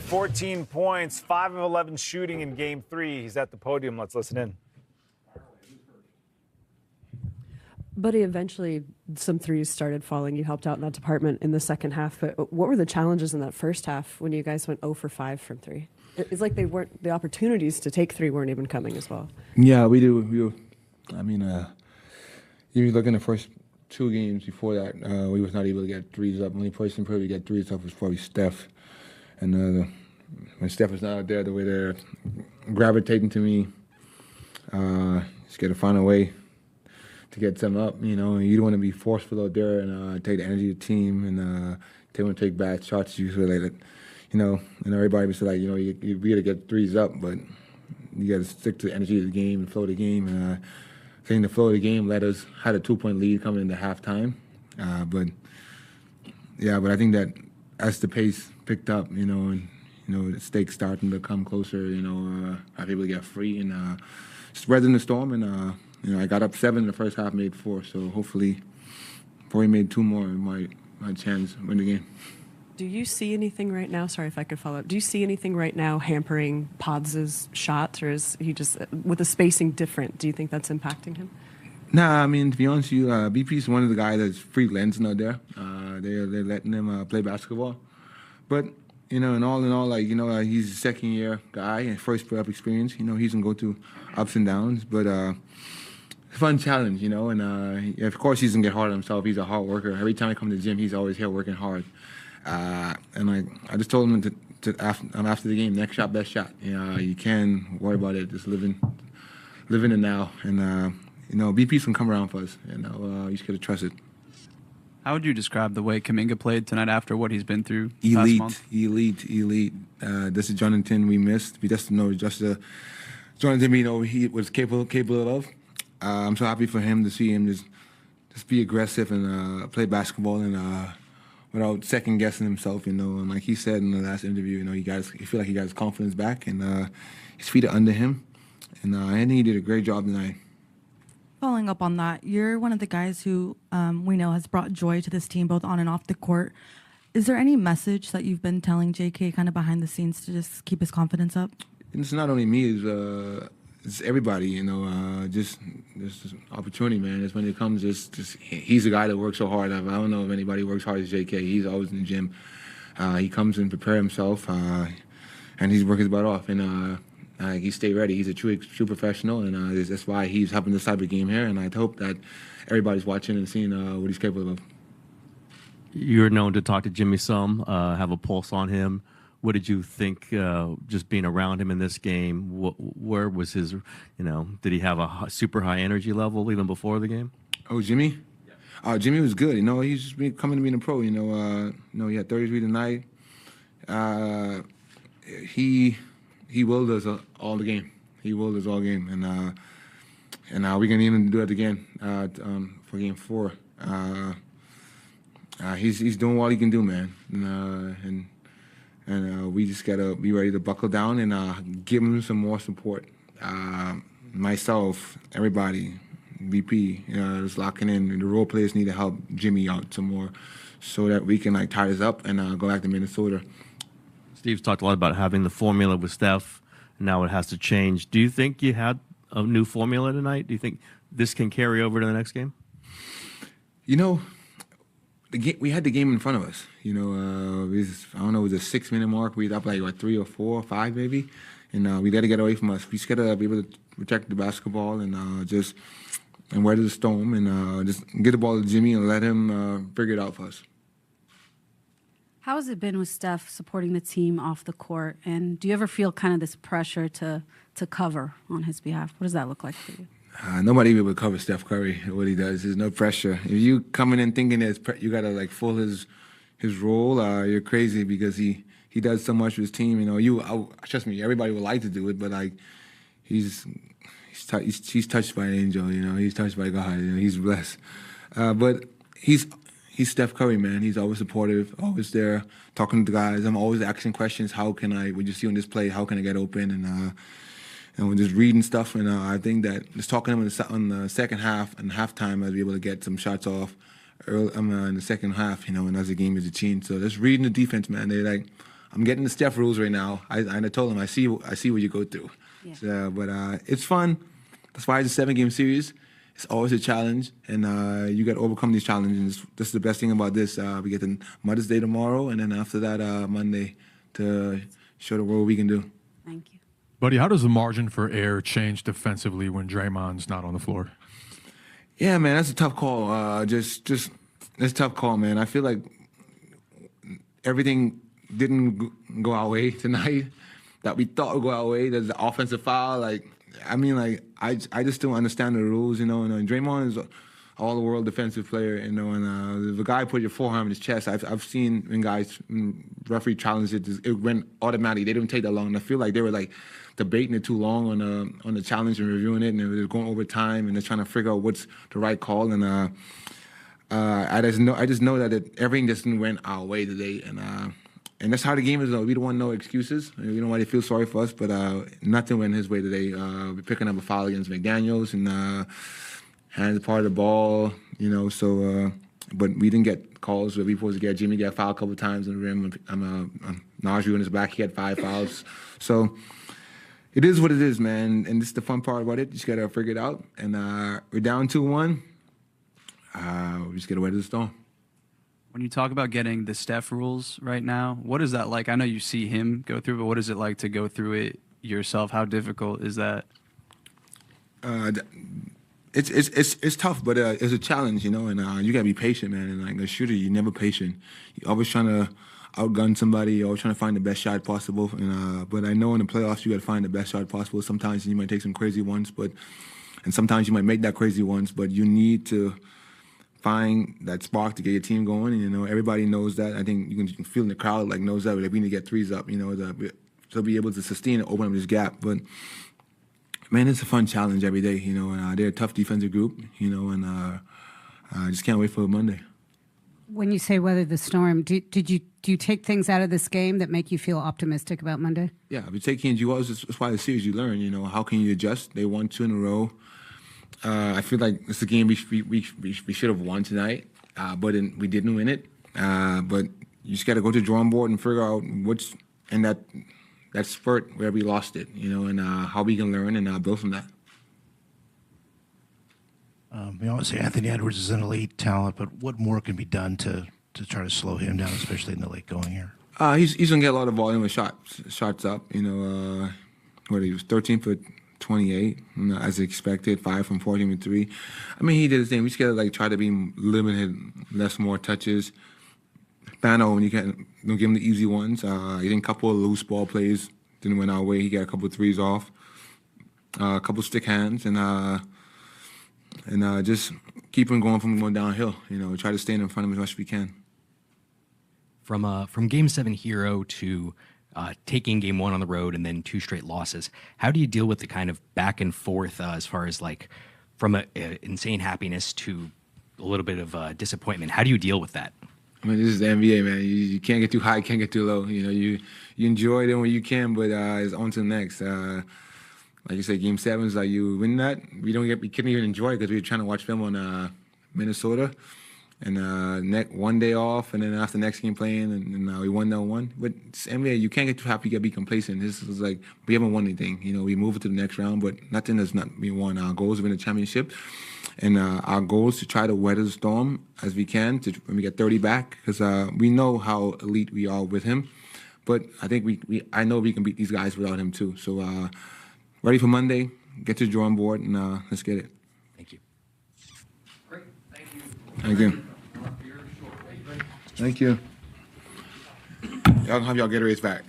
14 points, 5 of 11 shooting in Game 3. He's at the podium. Let's listen in. Buddy, eventually some threes started falling. You helped out in that department in the second half. But what were the challenges in that first half when you guys went 0 for 5 from 3? It's like they weren't, the opportunities to take 3 weren't even coming as well. Yeah, we do. I mean, you look in the first 2 games before that, we was not able to get threes up. The only person probably get threes up was probably Steph. And when Steph was not out there, the way they're gravitating to me, just got to find a way to get some up, you know. And you don't want to be forceful out there and take the energy of the team and they want to take bad shots. You feel like, you know, and everybody was like, you know, you got to get threes up, but you got to stick to the energy of the game and flow of the game. And I think the flow of the game had a 2-point lead coming into halftime. But I think that as the pace picked up, you know, and the stakes starting to come closer, you know, I was able to get free and just weathering the storm. And you know, I got up 7 in the first half, made 4. So hopefully, probably made 2 more, my chance to win the game. Do you see anything right now? Sorry if I could follow up. Do you see anything right now hampering Pods' shots, or is he just with the spacing different? Do you think that's impacting him? Nah, I mean, to be honest with you, BP's one of the guys that's freelancing out there. They're letting him play basketball. But, you know, in all, like, you know, he's a second-year guy and first playoff experience. You know, he's going to go through ups and downs. But it's a fun challenge, you know. And, of course, he's going to get hard on himself. He's a hard worker. Every time I come to the gym, he's always here working hard. And I just told him after the game, next shot, best shot. You can't worry about it. Just live in it now. And, you know, BP's can come around for us. You know, you just got to trust it. How would you describe the way Kuminga played tonight after what he's been through elite, past month? Elite. This is Jonathan we missed. We just know Jonathan we know he was capable of. I'm so happy for him to see him just be aggressive and play basketball and without second guessing himself, you know. And like he said in the last interview, you know, he feel like he got his confidence back and his feet are under him. And I think he did a great job tonight. Following up on that, you're one of the guys who we know has brought joy to this team, both on and off the court. Is there any message that you've been telling JK kind of behind the scenes to just keep his confidence up? And it's not only me, it's everybody, you know. Just this opportunity, man. It's when it comes, he's a guy that works so hard. I don't know if anybody works hard as JK. He's always in the gym. He comes and prepare himself, and he's working his butt off. And he stay ready. He's a true professional, and that's why he's having this type of game here. And I hope that everybody's watching and seeing what he's capable of. You're known to talk to Jimmy some, have a pulse on him. What did you think just being around him in this game? Where was his, you know, did he have a super high energy level even before the game? Oh, Jimmy? Yeah. Jimmy was good. You know, he's just been coming to being a pro. You know, he had 33 tonight. He willed us all the game. He willed us all game, and we're gonna even do it again for Game 4. He's doing all he can do, man, and we just gotta be ready to buckle down and give him some more support. Myself, everybody, VP, just locking in. The role players need to help Jimmy out some more, so that we can like tie this up and go back to Minnesota. Steve's talked a lot about having the formula with Steph. Now it has to change. Do you think you had a new formula tonight? Do you think this can carry over to the next game? You know, we had the game in front of us. You know, I don't know, it was a 6-minute mark. We were up like 3 or 4 or 5 maybe. And we got to get away from us. We just got to be able to protect the basketball and weather the storm and just get the ball to Jimmy and let him figure it out for us. How has it been with Steph supporting the team off the court? And do you ever feel kind of this pressure to cover on his behalf? What does that look like for you? Nobody would cover Steph Curry. What he does, there's no pressure. If you coming in thinking that you gotta like full his role, you're crazy because he does so much with his team. You know, trust me, everybody would like to do it, but like he's touched by an angel. You know, he's touched by God. You know, he's blessed. But he's Steph Curry, man. He's always supportive, always there, talking to the guys. I'm always asking questions. How can I, what you see on this play, how can I get open? And we're just reading stuff. And I think that just talking to him on the second half and halftime, I'll be able to get some shots off early, in the second half, you know, and as the game is a change. So just reading the defense, man. They're like, I'm getting the Steph rules right now. I told him I see what you go through. Yeah. So, but it's fun. That's why it's a 7-game series. It's always a challenge, and you got to overcome these challenges. This is the best thing about this. We get the Mother's Day tomorrow, and then after that, Monday, to show the world what we can do. Thank you. Buddy, how does the margin for error change defensively when Draymond's not on the floor? Yeah, man, that's a tough call. Just it's a tough call, man. I feel like everything didn't go our way tonight that we thought would go our way. There's the offensive foul, I just don't understand the rules, And Draymond is all-world defensive player, And if a guy put your forearm in his chest, I've seen when referee challenged it went automatically. They didn't take that long. And I feel like they were debating it too long on the challenge and reviewing it, and it was going over time, and they're trying to figure out what's the right call. And I just know that everything just went our way today, and that's how the game is. We don't want no excuses. We don't want to feel sorry for us, but nothing went his way today. We're picking up a foul against McDaniels and hands part of the ball, So, but we didn't get calls where we supposed to get. Jimmy got fouled a couple of times in the rim. Najee on his back, he had 5 fouls. So it is what it is, man. And this is the fun part about it. You just got to figure it out. And we're down 2-1. We just got to weather the storm. When you talk about getting the Steph rules right now, what is that like? I know you see him go through, but what is it like to go through it yourself? How difficult is that? It's tough, but it's a challenge, And you gotta be patient, man. And like a shooter, you're never patient. You're always trying to outgun somebody. You're always trying to find the best shot possible. And but I know in the playoffs, you gotta find the best shot possible. Sometimes you might take some crazy ones, and sometimes you might make that crazy ones. But you need to find that spark to get your team going, and everybody knows that. I think you can feel in the crowd knows that. Like we need to get threes up, to be able to sustain and open up this gap. But man, it's a fun challenge every day, And they're a tough defensive group, And I just can't wait for Monday. When you say weather the storm, do you take things out of this game that make you feel optimistic about Monday? Yeah, if you take in, that's why the series you learn. How can you adjust? They won 2 in a row. I feel like it's a game we should have won tonight, but we didn't win it. But you just got to go to the drawing board and figure out what's in that spurt where we lost it, and how we can learn and build from that. We always say Anthony Edwards is an elite talent, but what more can be done to try to slow him down, especially in the late going here? He's going to get a lot of volume of shots up. He was 13 for 28, as expected, 5 from 14 with 3. I mean, he did his thing. We just got to try to be limited, more touches. Fano, when you don't give him the easy ones. He didn't couple of loose ball plays, didn't went our way. He got a couple of threes off, a couple of stick hands, and just keep him going downhill. Try to stay in front of him as much as we can. From Game 7 hero to taking Game 1 on the road and then 2 straight losses, how do you deal with the kind of back and forth as far as from a insane happiness to a little bit of disappointment? How do you deal with that? I mean, this is the NBA, man. You can't get too high, can't get too low. You enjoy it when you can, but it's on to the next. Like you said, Game 7 is you win that. We couldn't even enjoy it because we were trying to watch film on Minnesota, and one day off, and then after the next game playing, and we won that one. But it's NBA, you can't get too happy, you gotta be complacent. This is we haven't won anything. We move it to the next round, but nothing has not been won. Our goal is to win the championship. And our goal is to try to weather the storm as we can when we get 30 back, because we know how elite we are with him. But I think I know we can beat these guys without him too. So ready for Monday, get to the drawing board, and let's get it. Thank you. Great. Thank you. Thank you. Thank you. Y'all can have y'all Gatorades back.